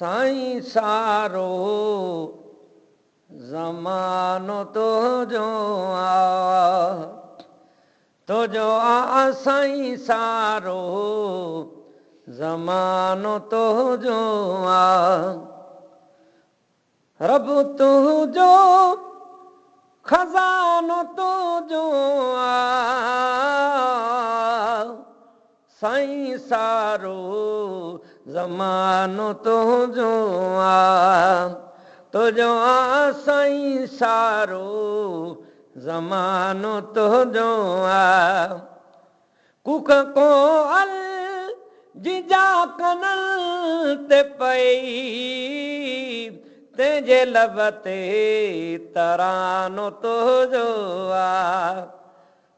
साईं सारो ज़मानो तो जो आ साईं सारो ज़मानो तो जो आ रब तुझो खजानो तो जो आ साईं सारो ज़मानो तो जो आ साईं सारो ज़मानो तो जो आ कुख को अल जिजा कनल ते पई तेजे लब ते तरानो तो जो आ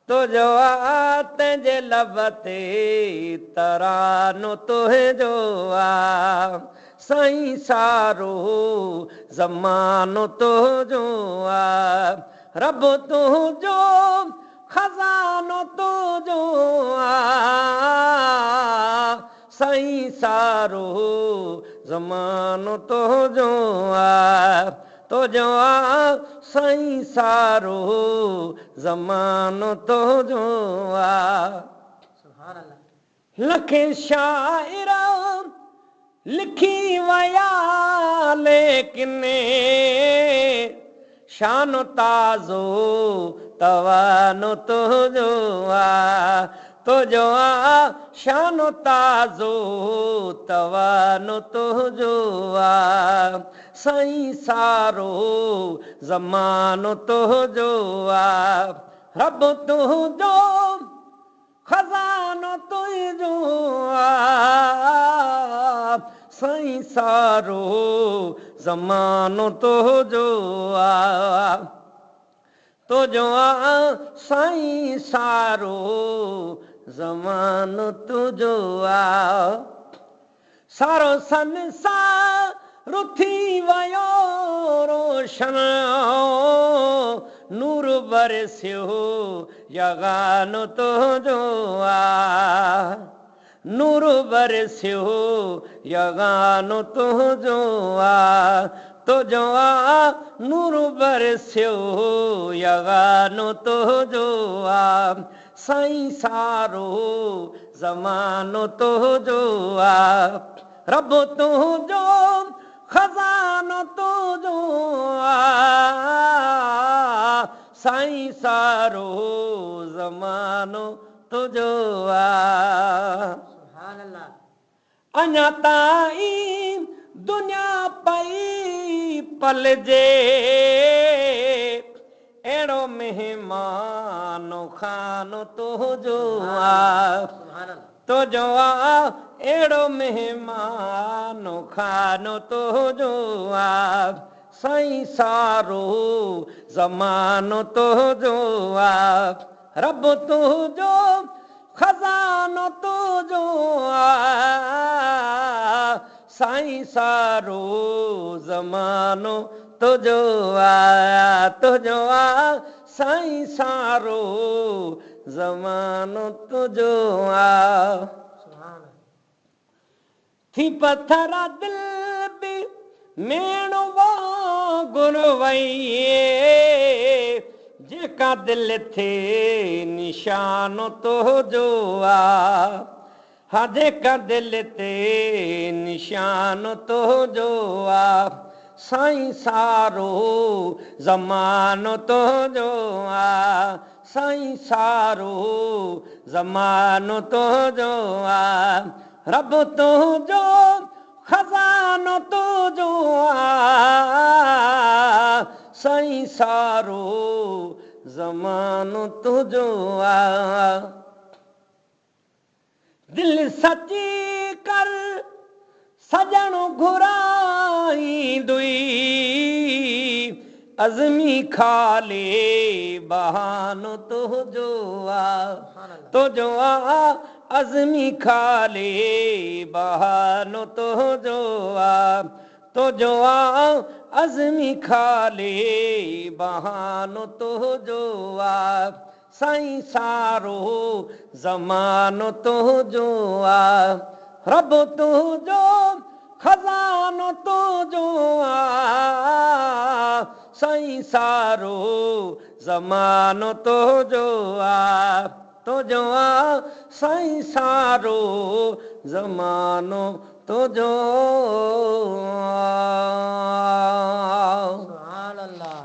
तेजे लब ते तरानो तो जो आ साईं सारो ज़मानो तो जो आ रब तुझो खजानो तो जो आ साईं सारो ज़मानो तो जो आ साईं सारो ज़मानो तो जो आ लखे शाइर लिखी वया लेकिन शानो ताज़ो तवानो तो जो आ शानो ताज़ो तवानो तो जो आ साईं सारो ज़मानो तो जो आ रब तुझो खजानो तो जो आ साईं सारो ज़मानो तो जो आ साईं सारो ज़मानो तो जो आ सारो संसार रुथी वयो रोशन नूर बरसियो यगानो तो जो आ नूर बरसियो यगानो तो जो आ नूर बरसियो यगानो तो जो आ साईं सारो ज़मानो तो जो आ रब तुझो खजानो तो जो आ साईं सारो ज़मानो तो जो आ अञा ताईं दुनिया पई पलजे अहिड़ो मेहमानो खानो तो जो आ अहिड़ो मेहमानो खानो तो जो आ साईं सारो ज़मानो तो जो आ रब तुझो खजानो तो जो आ साईं सारो ज़मानो तो जो आ साईं सारो ज़मानो तो जो आ थी पत्थरा दिल भी मेणो वांगुर वईए जेका दिल थे निशानो तो जो आ हा जेका दिल ते निशानो तो जो आ साईं सारो ज़मानो तो जो आ साईं सारो ज़मानो तो जो आ रब तुझो खजानो तो जो आ साईं सारो ज़मानो तो जो आ दिल सची कर सजणो घुराई दुई अज़मी खाले बहानो तो जो आ अज़मी खाले बहानो तो जो आ अज़मी खाले बहानो तो जो आ साईं सारो ज़मानो तो जो आ रब तुझो खजानो तो जो साईं सारो ज़मानो तो जो साईं सारो ज़मानो तो जो सुभान अल्लाह।